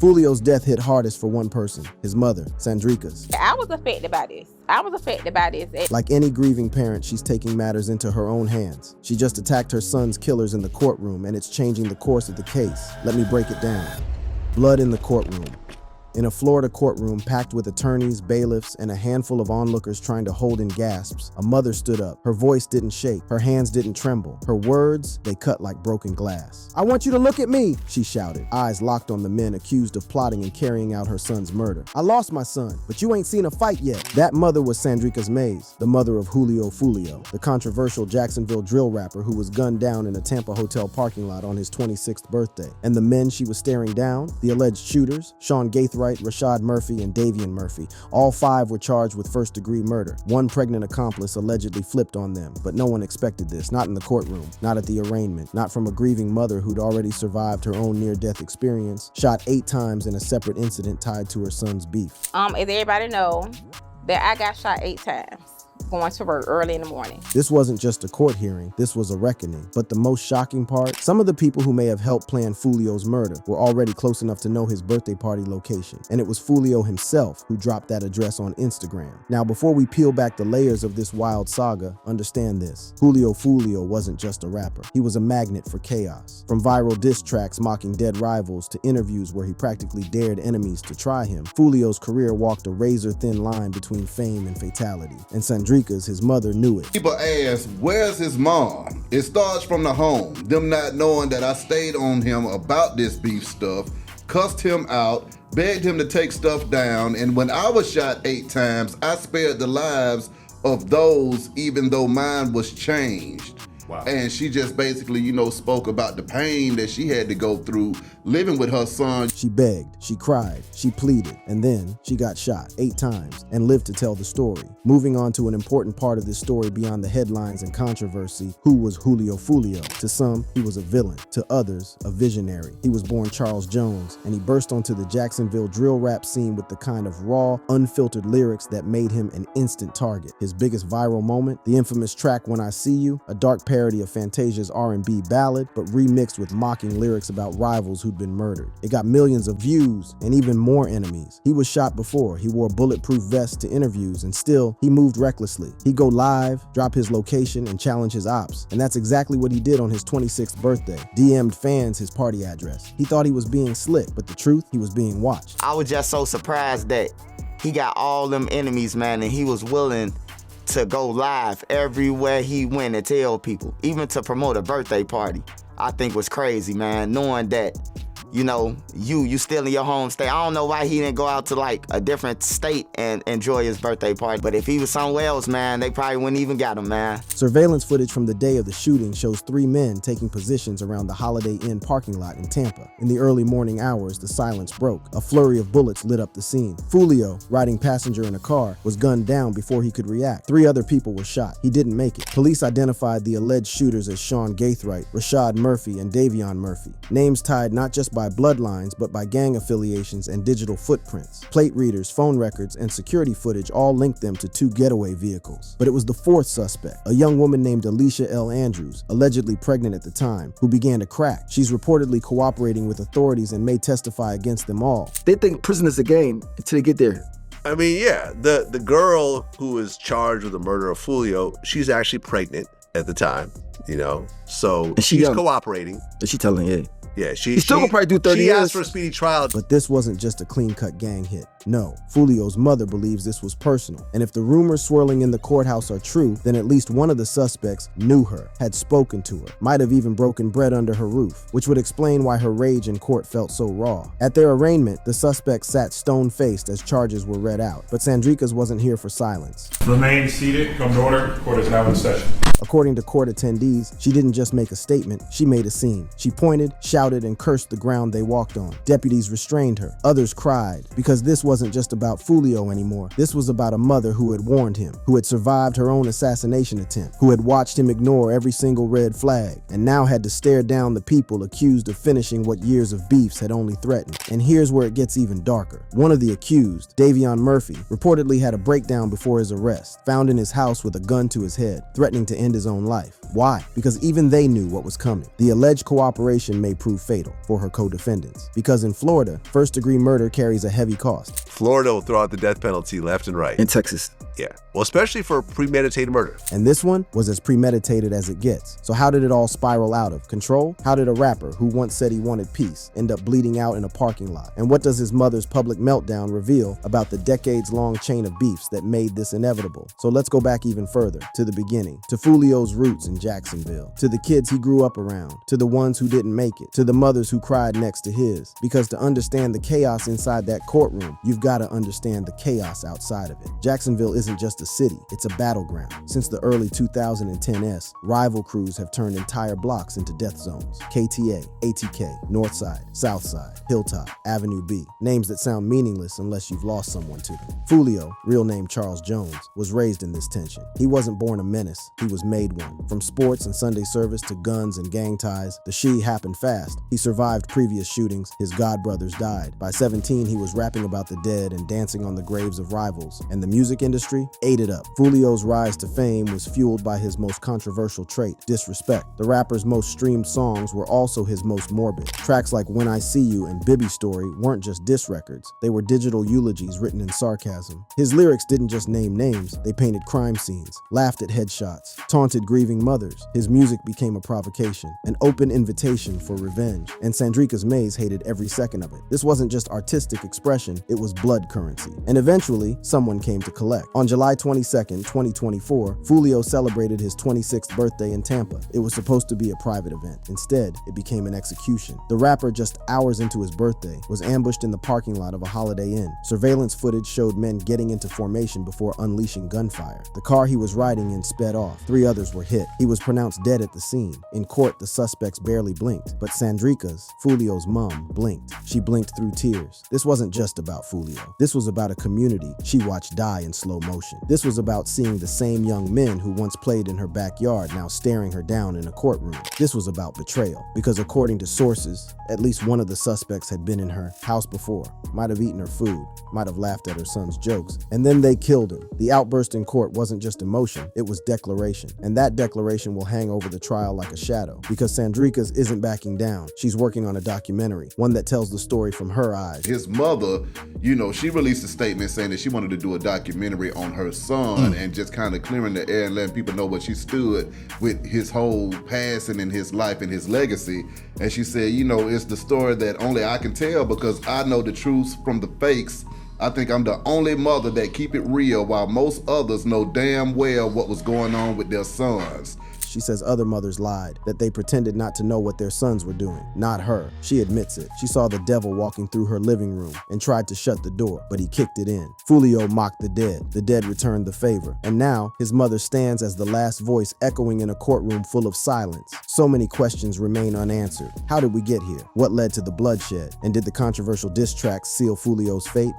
Foolio's death hit hardest for one person, his mother, Sandrika's. I was affected by this. Like any grieving parent, she's taking matters into her own hands. She just attacked her son's killers in the courtroom, and it's changing the course of the case. Let me break it down. Blood in the courtroom. In a Florida courtroom packed with attorneys, bailiffs, and a handful of onlookers trying to hold in gasps, a mother stood up. Her voice didn't shake. Her hands didn't tremble. Her words, they cut like broken glass. "I want you to look at me," she shouted, eyes locked on the men accused of plotting and carrying out her son's murder. "I lost my son, but you ain't seen a fight yet." That mother was Sandrika's Mays, the mother of Foolio, the controversial Jacksonville drill rapper who was gunned down in a Tampa hotel parking lot on his 26th birthday. And the men she was staring down, the alleged shooters, Sean Gaithright, Rashad Murphy, and Davian Murphy. All 5 were charged with first-degree murder. One pregnant accomplice allegedly flipped on them, but no one expected this, not in the courtroom, not at the arraignment, not from a grieving mother who'd already survived her own near-death experience, shot 8 times in a separate incident tied to her son's beef. As everybody know, that I got shot 8 times. Going to work early in the morning. This wasn't just a court hearing, this was a reckoning. But the most shocking part, some of the people who may have helped plan Foolio's murder were already close enough to know his birthday party location. And it was Foolio himself who dropped that address on Instagram. Now, before we peel back the layers of this wild saga, understand this. Foolio wasn't just a rapper. He was a magnet for chaos. From viral diss tracks mocking dead rivals to interviews where he practically dared enemies to try him, Foolio's career walked a razor-thin line between fame and fatality. And Sandrika's, his mother, knew it. People ask, where's his mom? It starts from the home. Them not knowing that I stayed on him about this beef stuff, cussed him out, begged him to take stuff down, and when I was shot 8 times, I spared the lives of those even though mine was changed. Wow. And she just basically, spoke about the pain that she had to go through living with her son. She begged, she cried, she pleaded, and then she got shot 8 times and lived to tell the story. Moving on to an important part of this story beyond the headlines and controversy, who was Foolio? To some, he was a villain. To others, a visionary. He was born Charles Jones, and he burst onto the Jacksonville drill rap scene with the kind of raw, unfiltered lyrics that made him an instant target. His biggest viral moment, the infamous track When I See You, a dark parody of Fantasia's R&B ballad, but remixed with mocking lyrics about rivals who'd been murdered. It got millions of views and even more enemies. He was shot before, he wore bulletproof vests to interviews, and still, he moved recklessly. He'd go live, drop his location, and challenge his ops. And that's exactly what he did on his 26th birthday. DM'd fans his party address. He thought he was being slick, but the truth, he was being watched. I was just so surprised that he got all them enemies, man, and he was willing to go live everywhere he went and tell people, even to promote a birthday party. I think was crazy, man, knowing that, you still in your home state. I don't know why he didn't go out to like a different state and enjoy his birthday party. But if he was somewhere else, man, they probably wouldn't even got him, man. Surveillance footage from the day of the shooting shows 3 men taking positions around the Holiday Inn parking lot in Tampa. In the early morning hours, the silence broke. A flurry of bullets lit up the scene. Foolio, riding passenger in a car, was gunned down before he could react. 3 other people were shot. He didn't make it. Police identified the alleged shooters as Sean Gaithright, Rashad Murphy, and Davian Murphy. Names tied not just by bloodlines, but by gang affiliations and digital footprints. Plate readers, phone records, and security footage all linked them to 2 getaway vehicles. But it was the 4th suspect, a young woman named Alicia L. Andrews, allegedly pregnant at the time, who began to crack. She's reportedly cooperating with authorities and may testify against them all. They think prison is a game until they get there. I mean, yeah, the girl who is charged with the murder of Foolio, she's actually pregnant at the time, so and she's young. Cooperating. And she telling, yeah. Yeah, He's still gonna probably do 30 years. She asked for a speedy trial. But this wasn't just a clean-cut gang hit. No, Foolio's mother believes this was personal. And if the rumors swirling in the courthouse are true, then at least one of the suspects knew her, had spoken to her, might have even broken bread under her roof, which would explain why her rage in court felt so raw. At their arraignment, the suspect sat stone-faced as charges were read out. But Sandrika's wasn't here for silence. Remain seated. Come to order. Court is now in session. According to court attendees, she didn't just make a statement, she made a scene. She pointed, shouted, and cursed the ground they walked on. Deputies restrained her. Others cried, because this wasn't just about Foolio anymore. This was about a mother who had warned him, who had survived her own assassination attempt, who had watched him ignore every single red flag, and now had to stare down the people accused of finishing what years of beefs had only threatened. And here's where it gets even darker. One of the accused, Davian Murphy, reportedly had a breakdown before his arrest, found in his house with a gun to his head, threatening to end end his own life. Why? Because even they knew what was coming. The alleged cooperation may prove fatal for her co-defendants. Because in Florida, first-degree murder carries a heavy cost. Florida will throw out the death penalty left and right. In Texas. Yeah. Well, especially for premeditated murder. And this one was as premeditated as it gets. So how did it all spiral out of control? How did a rapper who once said he wanted peace end up bleeding out in a parking lot? And what does his mother's public meltdown reveal about the decades-long chain of beefs that made this inevitable? So let's go back even further, to the beginning, to Foolio's roots in Jacksonville, to the kids he grew up around, to the ones who didn't make it, to the mothers who cried next to his. Because to understand the chaos inside that courtroom, you've got to understand the chaos outside of it. Jacksonville isn't just a city, it's a battleground. Since the early 2010s, rival crews have turned entire blocks into death zones. KTA, ATK, Northside, Southside, Hilltop, Avenue B. Names that sound meaningless unless you've lost someone to them. Foolio, real name Charles Jones, was raised in this tension. He wasn't born a menace, he was made one. From sports and Sunday service to guns and gang ties, the she happened fast. He survived previous shootings, his godbrothers died. By 17, he was rapping about the dead and dancing on the graves of rivals. And the music industry ate it up. Foolio's rise to fame was fueled by his most controversial trait, disrespect. The rapper's most streamed songs were also his most morbid. Tracks like When I See You and Bibby Story weren't just diss records, they were digital eulogies written in sarcasm. His lyrics didn't just name names, they painted crime scenes, laughed at headshots, taunted grieving mothers. His music became a provocation, an open invitation for revenge, and Sandrika's Maze hated every second of it. This wasn't just artistic expression, it was blood currency. And eventually, someone came to collect. On July 22nd, 2024, Foolio celebrated his 26th birthday in Tampa. It was supposed to be a private event. Instead, it became an execution. The rapper, just hours into his birthday, was ambushed in the parking lot of a Holiday Inn. Surveillance footage showed men getting into formation before unleashing gunfire. The car he was riding in sped off. 3 others were hit. He was pronounced dead at the scene. In court, the suspects barely blinked, but Sandrika's, Foolio's mom, blinked. She blinked through tears. This wasn't just about Foolio. This was about a community she watched die in slow motion. This was about seeing the same young men who once played in her backyard now staring her down in a courtroom. This was about betrayal, because according to sources, at least one of the suspects had been in her house before, might have eaten her food, might have laughed at her son's jokes, and then they killed him. The outburst in court wasn't just emotion, it was declaration. And that declaration will hang over the trial like a shadow, because Sandrika's isn't backing down. She's working on a documentary, one that tells the story from her eyes. His mother, she released a statement saying that she wanted to do a documentary on her son and just kind of clearing the air and letting people know what she stood with his whole passing in his life and his legacy. And she said, it's the story that only I can tell because I know the truth from the fakes. I think I'm the only mother that keep it real while most others know damn well what was going on with their sons. She says other mothers lied, that they pretended not to know what their sons were doing. Not her. She admits it. She saw the devil walking through her living room and tried to shut the door, but he kicked it in. Foolio mocked the dead. The dead returned the favor. And now, his mother stands as the last voice echoing in a courtroom full of silence. So many questions remain unanswered. How did we get here? What led to the bloodshed? And did the controversial diss track seal Foolio's fate?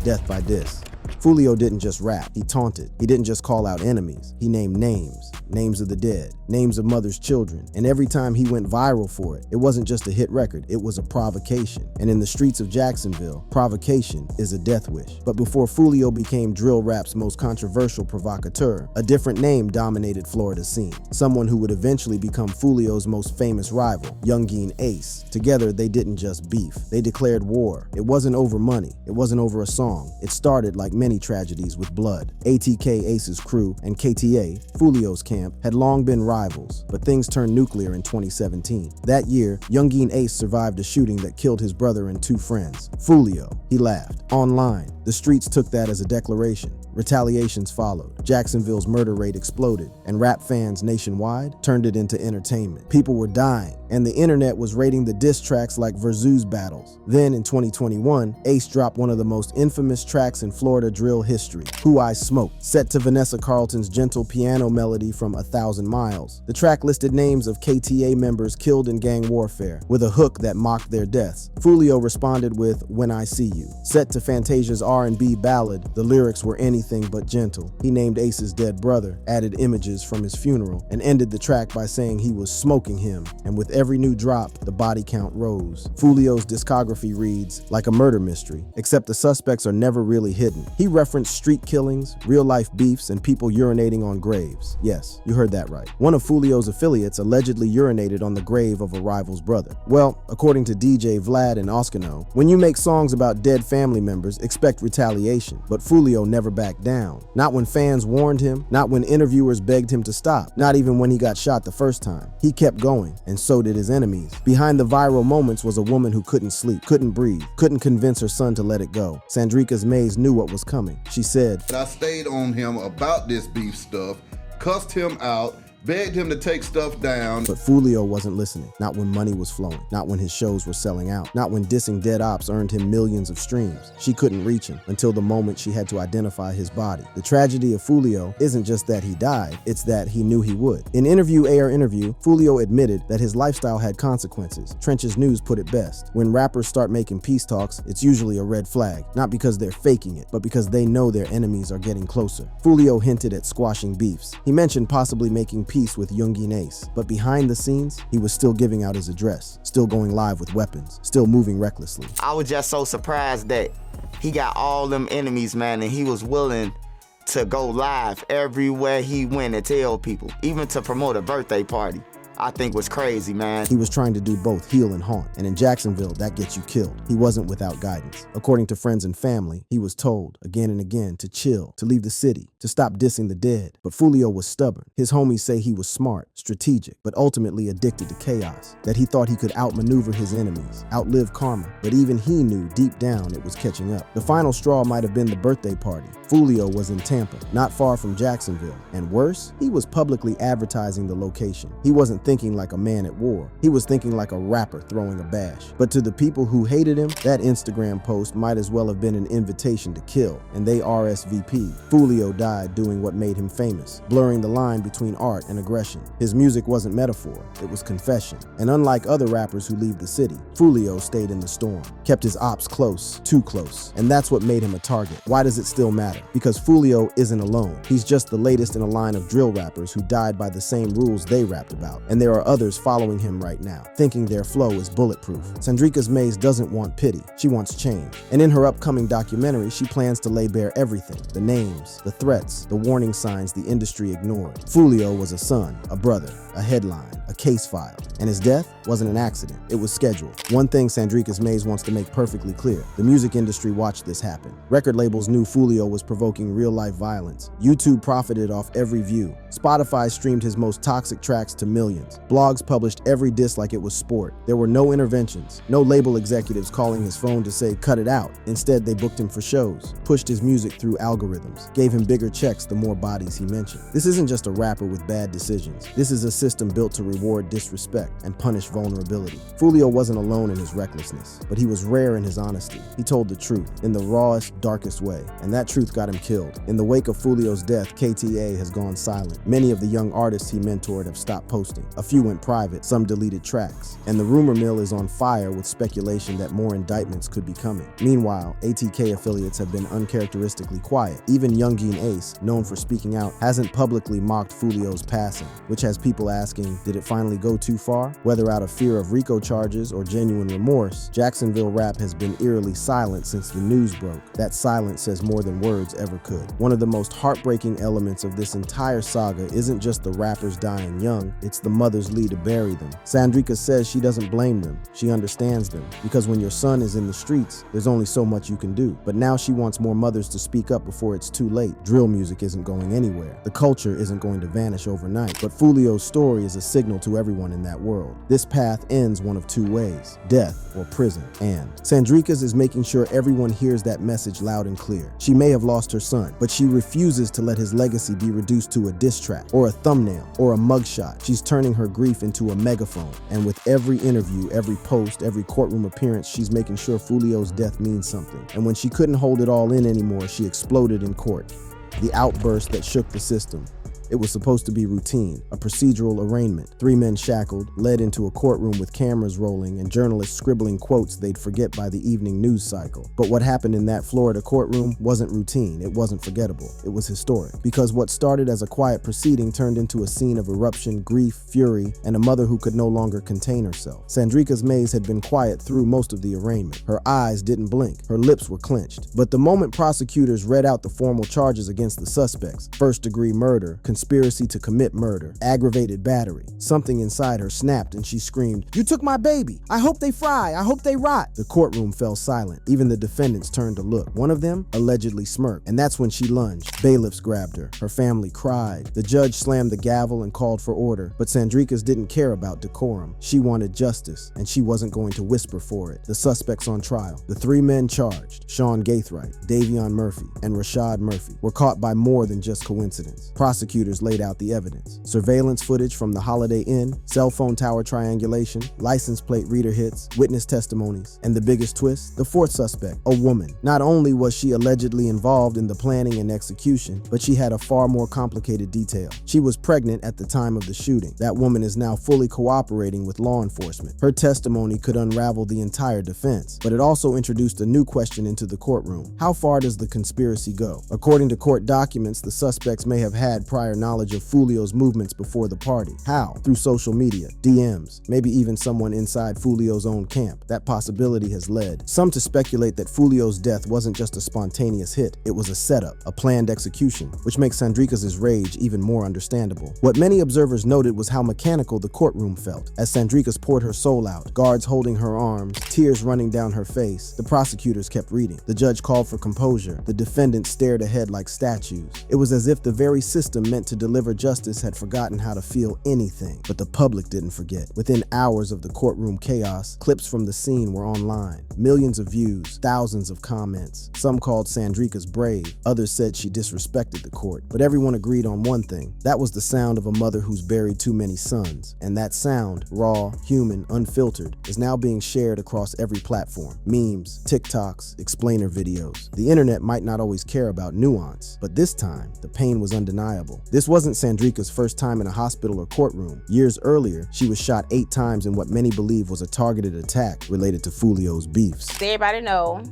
Death by diss. Foolio didn't just rap, he taunted. He didn't just call out enemies, he named names. Names of the dead, names of mothers' children. And every time he went viral for it, it wasn't just a hit record, it was a provocation. And in the streets of Jacksonville, provocation is a death wish. But before Foolio became drill rap's most controversial provocateur, a different name dominated Florida's scene. Someone who would eventually become Foolio's most famous rival, Youngeen Ace. Together, they didn't just beef, they declared war. It wasn't over money, it wasn't over a song. It started like many tragedies with blood. ATK Ace's crew and KTA, Foolio's camp, had long been rivals, but things turned nuclear in 2017. That year, Youngeen Ace survived a shooting that killed his brother and 2 friends. Foolio, he laughed. Online, the streets took that as a declaration. Retaliations followed. Jacksonville's murder rate exploded, and rap fans nationwide turned it into entertainment. People were dying, and the internet was rating the diss tracks like versus battles. Then in 2021, Ace dropped one of the most infamous tracks in Florida drill history, Who I Smoke, set to Vanessa Carlton's gentle piano melody from 1,000 Miles. The track listed names of KTA members killed in gang warfare, with a hook that mocked their deaths. Foolio responded with When I See You. Set to Fantasia's R&B ballad, the lyrics were anything anything but gentle. He named Ace's dead brother, added images from his funeral, and ended the track by saying he was smoking him, and with every new drop, the body count rose. Foolio's discography reads like a murder mystery, except the suspects are never really hidden. He referenced street killings, real-life beefs, and people urinating on graves. Yes, you heard that right. One of Foolio's affiliates allegedly urinated on the grave of a rival's brother. Well, according to DJ Vlad and Oskano, when you make songs about dead family members, expect retaliation. But Foolio never backed down. Not when fans warned him, not when interviewers begged him to stop, not even when he got shot the first time. He kept going, and so did his enemies. Behind the viral moments was a woman who couldn't sleep, couldn't breathe, couldn't convince her son to let it go. Sandrika's Mays knew what was coming. She said, I stayed on him about this beef stuff, cussed him out, begged him to take stuff down. But Foolio wasn't listening, not when money was flowing, not when his shows were selling out, not when dissing dead ops earned him millions of streams. She couldn't reach him until the moment she had to identify his body. The tragedy of Foolio isn't just that he died, it's that he knew he would. In Interview, Foolio admitted that his lifestyle had consequences. Trench's News put it best. When rappers start making peace talks, it's usually a red flag, not because they're faking it, but because they know their enemies are getting closer. Foolio hinted at squashing beefs. He mentioned possibly making peace with Youngin Ace, but behind the scenes, he was still giving out his address, still going live with weapons, still moving recklessly. I was just so surprised that he got all them enemies, man, and he was willing to go live everywhere he went and tell people, even to promote a birthday party. I think was crazy, man. He was trying to do both heal and haunt, and in Jacksonville, that gets you killed. He wasn't without guidance. According to friends and family, he was told again and again to chill, to leave the city, to stop dissing the dead. But Foolio was stubborn. His homies say he was smart, strategic, but ultimately addicted to chaos, that he thought he could outmaneuver his enemies, outlive karma, but even he knew deep down it was catching up. The final straw might have been the birthday party. Foolio was in Tampa, not far from Jacksonville, and worse, he was publicly advertising the location. He wasn't thinking like a man at war. He was thinking like a rapper throwing a bash. But to the people who hated him, that Instagram post might as well have been an invitation to kill, and they RSVP'd. Foolio died doing what made him famous, blurring the line between art and aggression. His music wasn't metaphor, it was confession. And unlike other rappers who leave the city, Foolio stayed in the storm, kept his ops close, too close, and that's what made him a target. Why does it still matter? Because Foolio isn't alone. He's just the latest in a line of drill rappers who died by the same rules they rapped about, and there are others following him right now, thinking their flow is bulletproof. Sandrika's Mays doesn't want pity, she wants change. And in her upcoming documentary, she plans to lay bare everything, the names, the threats, the warning signs the industry ignored. Foolio was a son, a brother, a headline, a case file, and his death wasn't an accident, it was scheduled. One thing Sandrika's Mays wants to make perfectly clear, the music industry watched this happen. Record labels knew Foolio was provoking real-life violence. YouTube profited off every view. Spotify streamed his most toxic tracks to millions. Blogs published every diss like it was sport. There were no interventions, no label executives calling his phone to say, cut it out. Instead, they booked him for shows, pushed his music through algorithms, gave him bigger checks the more bodies he mentioned. This isn't just a rapper with bad decisions. This is a system built to reward disrespect and punish vulnerability. Foolio wasn't alone in his recklessness, but he was rare in his honesty. He told the truth in the rawest, darkest way, and that truth got him killed. In the wake of Foolio's death, KTA has gone silent. Many of the young artists he mentored have stopped posting. A few went private, some deleted tracks, and the rumor mill is on fire with speculation that more indictments could be coming. Meanwhile, ATK affiliates have been uncharacteristically quiet. Even Youngin Ace, known for speaking out, hasn't publicly mocked Foolio's passing, which has people asking, did it finally go too far? Whether out of fear of RICO charges or genuine remorse, Jacksonville rap has been eerily silent since the news broke. That silence says more than words ever could. One of the most heartbreaking elements of this entire saga isn't just the rappers dying young, it's the mothers lead to bury them. Sandrika says she doesn't blame them, she understands them, because when your son is in the streets, there's only so much you can do. But now she wants more mothers to speak up before it's too late. Drill music isn't going anywhere. The culture isn't going to vanish overnight, but Foolio's story is a signal to everyone in that world. This path ends one of two ways, death or prison. And Sandrika's is making sure everyone hears that message loud and clear. She may have lost her son, but she refuses to let his legacy be reduced to a diss track, or a thumbnail, or a mugshot. She's turning her grief into a megaphone, and with every interview, every post, every courtroom appearance, she's making sure Foolio's death means something. And when she couldn't hold it all in anymore, she exploded in court. The outburst that shook the system. It was supposed to be routine, a procedural arraignment. 3 men shackled, led into a courtroom with cameras rolling and journalists scribbling quotes they'd forget by the evening news cycle. But what happened in that Florida courtroom wasn't routine, it wasn't forgettable, it was historic. Because what started as a quiet proceeding turned into a scene of eruption, grief, fury, and a mother who could no longer contain herself. Sandrika's Mays had been quiet through most of the arraignment. Her eyes didn't blink, her lips were clenched. But the moment prosecutors read out the formal charges against the suspects, first-degree murder, conspiracy to commit murder, aggravated battery, something inside her snapped and she screamed, "You took my baby! I hope they fry! I hope they rot!" The courtroom fell silent. Even the defendants turned to look. One of them allegedly smirked, and that's when she lunged. Bailiffs grabbed her. Her family cried. The judge slammed the gavel and called for order, but Sandrika's didn't care about decorum. She wanted justice, and she wasn't going to whisper for it. The suspects on trial, the 3 men charged, Sean Gaithright, Davion Murphy, and Rashad Murphy, were caught by more than just coincidence. Prosecutors laid out the evidence. Surveillance footage from the Holiday Inn, cell phone tower triangulation, license plate reader hits, witness testimonies, and the biggest twist, the 4th suspect, a woman. Not only was she allegedly involved in the planning and execution, but she had a far more complicated detail. She was pregnant at the time of the shooting. That woman is now fully cooperating with law enforcement. Her testimony could unravel the entire defense, but it also introduced a new question into the courtroom. How far does the conspiracy go? According to court documents, the suspects may have had prior knowledge of Foolio's movements before the party. How? Through social media, DMs, maybe even someone inside Foolio's own camp. That possibility has led some to speculate that Foolio's death wasn't just a spontaneous hit, it was a setup, a planned execution, which makes Sandrika's rage even more understandable. What many observers noted was how mechanical the courtroom felt. As Sandrika's poured her soul out, guards holding her arms, tears running down her face, the prosecutors kept reading. The judge called for composure. The defendants stared ahead like statues. It was as if the very system meant to deliver justice had forgotten how to feel anything. But the public didn't forget. Within hours of the courtroom chaos, clips from the scene were online. Millions of views, thousands of comments. Some called Sandrika's brave. Others said she disrespected the court. But everyone agreed on one thing. That was the sound of a mother who's buried too many sons. And that sound, raw, human, unfiltered, is now being shared across every platform. Memes, TikToks, explainer videos. The internet might not always care about nuance, but this time, the pain was undeniable. This wasn't Sandrika's first time in a hospital or courtroom. Years earlier, she was shot 8 times in what many believe was a targeted attack related to Foolio's beefs. Everybody know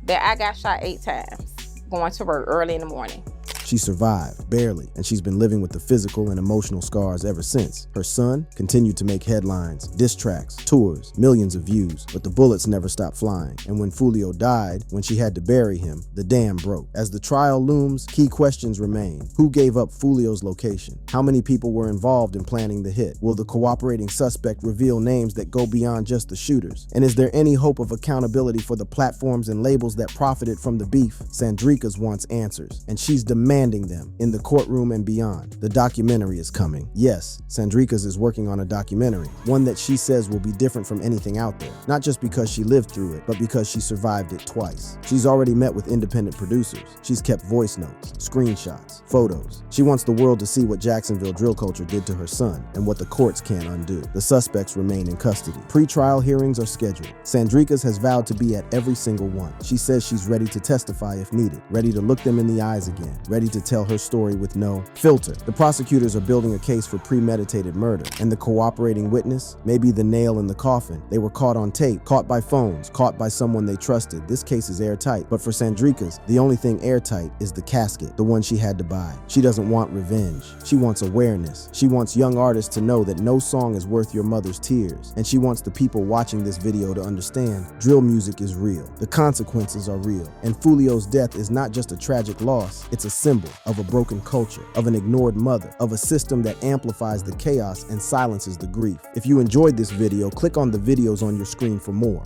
that I got shot 8 times going to work early in the morning. She survived, barely, and she's been living with the physical and emotional scars ever since. Her son continued to make headlines, diss tracks, tours, millions of views, but the bullets never stopped flying. And when Foolio died, when she had to bury him, the dam broke. As the trial looms, key questions remain. Who gave up Foolio's location? How many people were involved in planning the hit? Will the cooperating suspect reveal names that go beyond just the shooters? And is there any hope of accountability for the platforms and labels that profited from the beef? Sandrika's wants answers, and she's demanding them in the courtroom and beyond. The documentary is coming. Yes, Sandrika's is working on a documentary, one that she says will be different from anything out there, not just because she lived through it, but because she survived it twice. She's already met with independent producers. She's kept voice notes, screenshots, photos. She wants the world to see what Jacksonville drill culture did to her son and what the courts can't undo. The suspects remain in custody. Pre-trial hearings are scheduled. Sandrika's has vowed to be at every single one. She says she's ready to testify if needed, ready to look them in the eyes again, ready to tell her story with no filter. The prosecutors are building a case for premeditated murder, and the cooperating witness may be the nail in the coffin. They were caught on tape, caught by phones, caught by someone they trusted. This case is airtight, but for Sandrika's, the only thing airtight is the casket, the one she had to buy. She doesn't want revenge. She wants awareness. She wants young artists to know that no song is worth your mother's tears, and she wants the people watching this video to understand drill music is real. The consequences are real, and Foolio's death is not just a tragic loss, it's a symbol of a broken culture, of an ignored mother, of a system that amplifies the chaos and silences the grief. If you enjoyed this video, click on the videos on your screen for more.